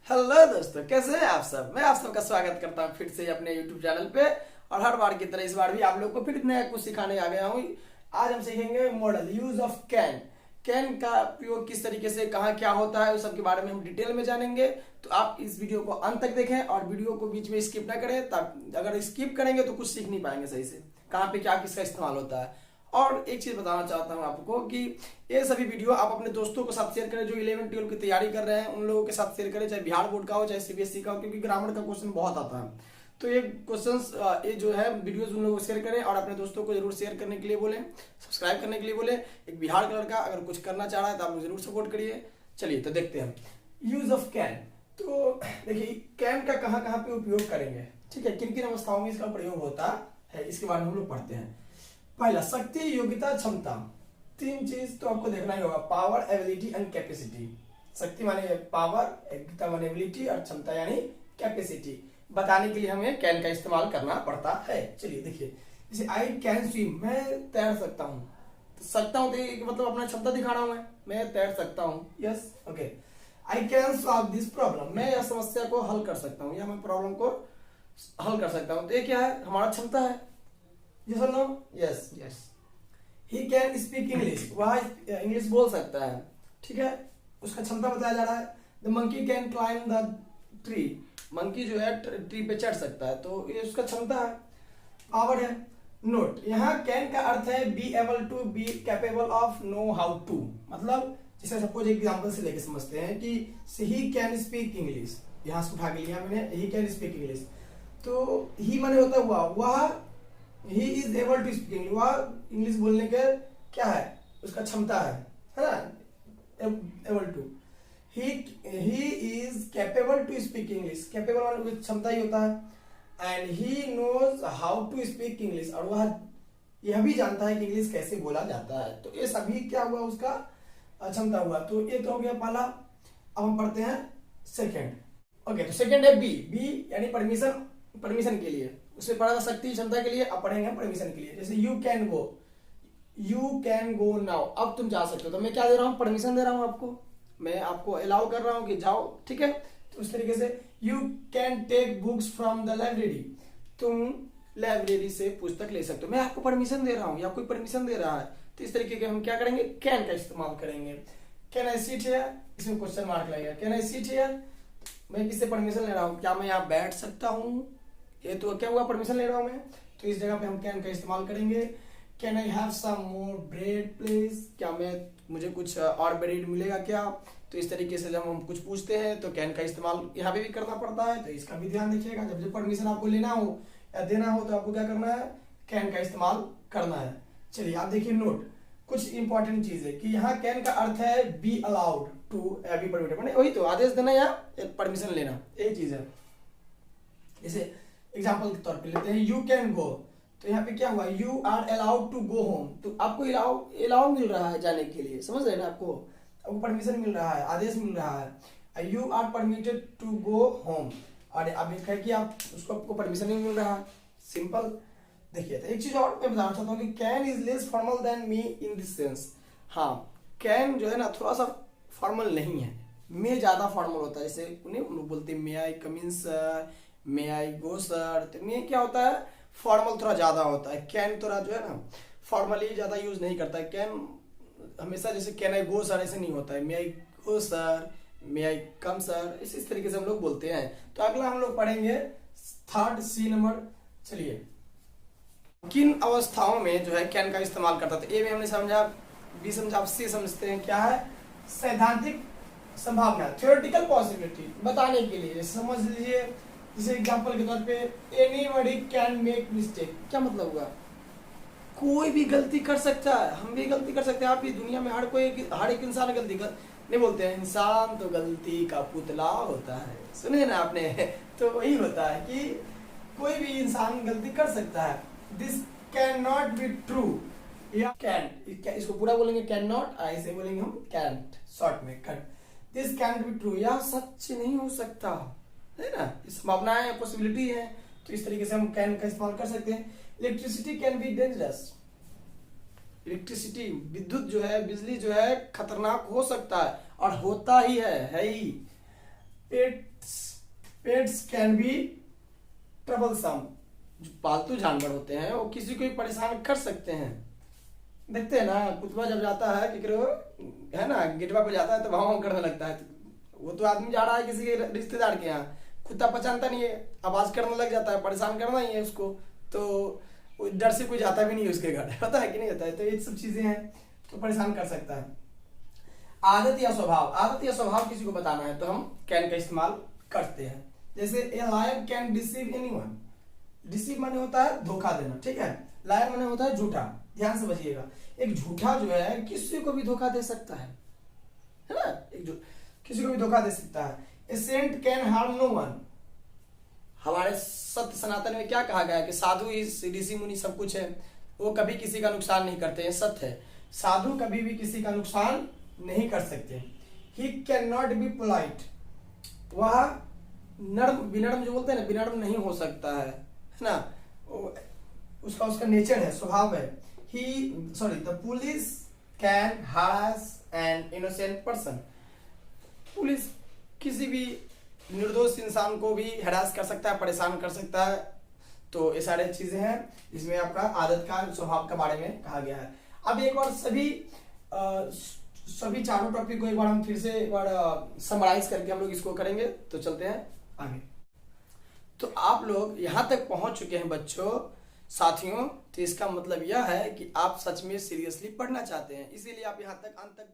Hello दोस्तों, कैसे हैं आप सब। मैं आप सबका स्वागत करता हूं फिर से अपने YouTube चैनल पे। और हर बार की तरह इस बार भी आप लोग को फिर नया कुछ सिखाने आ गया हूं। आज हम सीखेंगे model use of can. Can का उपयोग किस तरीके से कहाँ क्या होता है उस सब के बारे में हम डिटेल में जानेंगे। तो आप इस वीडियो को अंत तक देखें और वीडियो को बीच में स्किप ना करें। तब अगर स्किप करेंगे तो कुछ सीख नहीं पाएंगे सही से, कहाँ पे क्या किसका इस्तेमाल होता है। और एक चीज बताना चाहता हूँ आपको कि ये सभी वीडियो आप अपने दोस्तों के साथ शेयर करें जो 11 12 की तैयारी कर रहे हैं, उन लोगों के साथ शेयर करें, चाहे बिहार बोर्ड का हो चाहे सीबीएसई का हो, क्योंकि ग्रामर का क्वेश्चन बहुत आता है। तो ये क्वेश्चंस ये जो है वीडियोस उन लोगों को शेयर करें और अपने दोस्तों को जरूर शेयर करने के लिए बोलें, सब्सक्राइब करने के लिए बोलें। एक बिहार का लड़का अगर कुछ करना चाह रहा है तो आप लोग जरूर सपोर्ट करिए। चलिए तो देखते हैं यूज ऑफ कैन। तो देखिए कैन का कहाँ कहाँ पे उपयोग करेंगे, ठीक है, किन किन अवस्थाओं में इसका प्रयोग होता है, इसके बारे में हम लोग पढ़ते हैं। पहला, शक्ति, योग्यता, क्षमता। तीन चीज तो आपको देखना ही होगा, पावर, एबिलिटी एंड कैपेसिटी। शक्ति माने पावर, योग्यता माने एबिलिटी और क्षमता यानी कैपेसिटी। बताने के लिए हमें कैन का इस्तेमाल करना पड़ता है। चलिए देखिए, जैसे आई कैन स्विम, मैं तैर सकता हूँ। सकता हूँ तो मतलब अपना क्षमता दिखा रहा हूँ, मैं तैर सकता हूँ। Yes, okay. I can solve this problem, मैं यह समस्या को हल कर सकता हूँ या मैं प्रॉब्लम को हल कर सकता हूँ। तो ये क्या है, हमारा क्षमता है। Yes or no? Yes. Yes. He can speak English. वह इंग्लिश बोल सकता है, ठीक है, उसका क्षमता बताया जा रहा है। The monkey can climb the tree. Monkey जो है ट्री पे चढ़ सकता है, तो ये उसका क्षमता है, पावर है। नोट, यहाँ कैन का अर्थ है be able to, be capable of, know how to. मतलब जैसे सपोज एक एग्जांपल से लेके समझते हैं कि ही कैन स्पीक इंग्लिश, यहाँ से उठा के लिया मैंने, ही कैन स्पीक इंग्लिश। तो ही माने होता हुआ, वह he is able to speak English, वह इंग्लिश बोलने के क्या है, उसका क्षमता है ना, able to. He is capable to speak English, capable वाला क्षमता ही होता है। And he knows how to speak English, और वह यह भी जानता है कि इंग्लिश कैसे बोला जाता है। तो ये सभी क्या हुआ, उसका क्षमता हुआ। तो ये तो हो गया पहला। अब हम पढ़ते हैं सेकेंड। ओके, तो सेकेंड है बी। बी यानी परमिशन, परमिशन के लिए। उसमें पढ़ा शक्ति क्षमता के लिए, अब पढ़ेंगे परमिशन के लिए। जैसे you can go, you can go now, अब तुम जा सकते हो। तो मैं क्या दे रहा हूँ, परमिशन दे रहा हूँ आपको, मैं आपको अलाउ कर रहा हूँ कि जाओ, ठीक है। तो उस तरीके से you can take books from the library, तुम लाइब्रेरी से पुस्तक ले सकते हो। मैं आपको परमिशन दे रहा हूँ या कोई परमिशन दे रहा है, तो इस तरीके के हम क्या करेंगे, कैन का इस्तेमाल करेंगे। कैन आई सीट हियर, इसमें क्वेश्चन मार्क लगेगा। कैन आई सीट हियर, मैं किससे परमिशन ले रहा हूँ, क्या मैं यहाँ बैठ सकता हूँ, ये तो क्या हुआ, परमिशन ले रहा हूं मैं। तो इस जगह पे हम कैन का इस्तेमाल करेंगे। Can I have some more bread please, क्या मुझे कुछ और ब्रेड मिलेगा क्या। तो इस तरीके से जब हम कुछ पूछते हैं तो कैन का इस्तेमाल यहाँ पे भी करना पड़ता है, तो इसका भी ध्यान रखिएगा। जब परमिशन आपको लेना हो या देना हो तो आपको क्या करना है, कैन का इस्तेमाल करना है। चलिए आप देखिए नोट, कुछ इंपॉर्टेंट चीज है कि यहाँ कैन का अर्थ है be allowed to, be permitted, वही तो आदेश देना या परमिशन लेना, यही चीज है। जैसे एग्जाम्पल के तौर पे लेते हैं यू कैन गो, तो यहाँ पे क्या हुआ, you are allowed to go home, तो आपको अलाउ मिल रहा है जाने के लिए, समझ रहे हैं ना, आपको परमिशन मिल रहा है, आदेश मिल रहा है। You are permitted to go home, और अब एक है कि आप उसको, आपको परमिशन नहीं मिल रहा है, सिंपल। देखिए तो एक चीज और मैं बताना चाहता हूँ कि can is less formal than me in this sense. हाँ, कैन जो है ना थोड़ा सा फॉर्मल नहीं है, मे ज्यादा फॉर्मल होता है। जैसे उन्हें लोग बोलते हैं मे आई कम इन सर, मे आई गो सर, तो मे क्या होता है, फॉर्मल थोड़ा ज्यादा होता है। कैन थोड़ा जो है ना फॉर्मली ज्यादा यूज नहीं करता है। कैन हमेशा जैसे कैन आई गो सर ऐसे नहीं होता है, मे आई गो सर, मे आई कम सर, इस तरीके से हम लोग बोलते हैं। तो अगला हम लोग पढ़ेंगे थर्ड, सी नंबर। चलिए, किन अवस्थाओं में जो है कैन का इस्तेमाल करता था। ए में हमने समझा, बी समझा, सी समझते हैं क्या है, सैद्धांतिक संभावना, थ्योरेटिकल पॉसिबिलिटी, बताने के लिए। समझ लीजिए जैसे एग्जांपल के तौर पे एनीबॉडी कैन मेक मिस्टेक, क्या मतलब हुआ, कोई भी गलती कर सकता है, हम भी गलती कर सकते हैं, आप भी, दुनिया में हर एक इंसान गलती कर, नहीं बोलते हैं इंसान तो गलती का पुतला होता है, सुनिए ना आपने। तो वही होता है कि कोई भी इंसान गलती कर सकता है। This can not be true, या कैन, इसको पूरा बोलेंगे कैन नॉट, ऐसे बोलेंगे हम कैंट, शॉर्ट में cut. This can be true, यह सच नहीं हो सकता, है ना, संभावनाएं है, पॉसिबिलिटी है। तो इस तरीके से हम कैन का इस्तेमाल कर सकते हैं। Electricity can be dangerous, electricity, विद्युत जो है, बिजली जो है खतरनाक हो सकता है, और होता ही है ही। Pets pets can be troublesome. जो पालतू जानवर होते हैं वो किसी को भी परेशान कर सकते हैं। देखते हैं ना, कुत्ता जब जाता है कि है ना, गेटवा पे जाता है तो भाव करने लगता है। वो तो आदमी जा रहा है किसी के रिश्तेदार के यहाँ, कुत्ता पहचानता नहीं है, आवाज करने लग जाता है, परेशान करना ही है उसको, तो डर से कोई जाता भी नहीं है उसके घर, पता है कि नहीं होता है। तो ये सब चीजें हैं तो परेशान कर सकता है। आदत या स्वभाव, आदत या स्वभाव किसी को बताना है तो हम कैन का इस्तेमाल करते हैं। जैसे ए lawyer can deceive anyone. Deceive माने होता है धोखा देना, ठीक है। लायर माने होता है झूठा। ध्यान से बचिएगा, एक झूठा जो है किसी को भी धोखा दे सकता है ना, किसी को भी धोखा दे सकता है। A saint can harm no one. हमारे सत्य सनातन में क्या कहा गया है कि साधु ही ऋषि मुनि सब कुछ है, वो कभी किसी का नुकसान नहीं करते हैं। सत्य है, साधु कभी भी किसी का नुकसान नहीं कर सकते। He can not be polite. वह नर्म विनर्म जो बोलते हैं ना, विनर्म नहीं हो सकता है ना, उसका नेचर है, स्वभाव है। The police can harass an innocent person. Police किसी भी निर्दोष इंसान को भी हरास कर सकता है, परेशान कर सकता है। तो ये सारे चीजें हैं जिसमें आपका आदत का, स्वभाव के बारे में कहा गया है। अब एक बार सभी चारों टॉपिक को एक बार हम फिर से एक बार समराइज करके हम लोग इसको करेंगे। तो चलते हैं आगे। तो आप लोग यहाँ तक पहुंच चुके हैं बच्चों, साथियों, तो इसका मतलब यह है कि आप सच में सीरियसली पढ़ना चाहते हैं, इसीलिए आप यहाँ तक अंत तक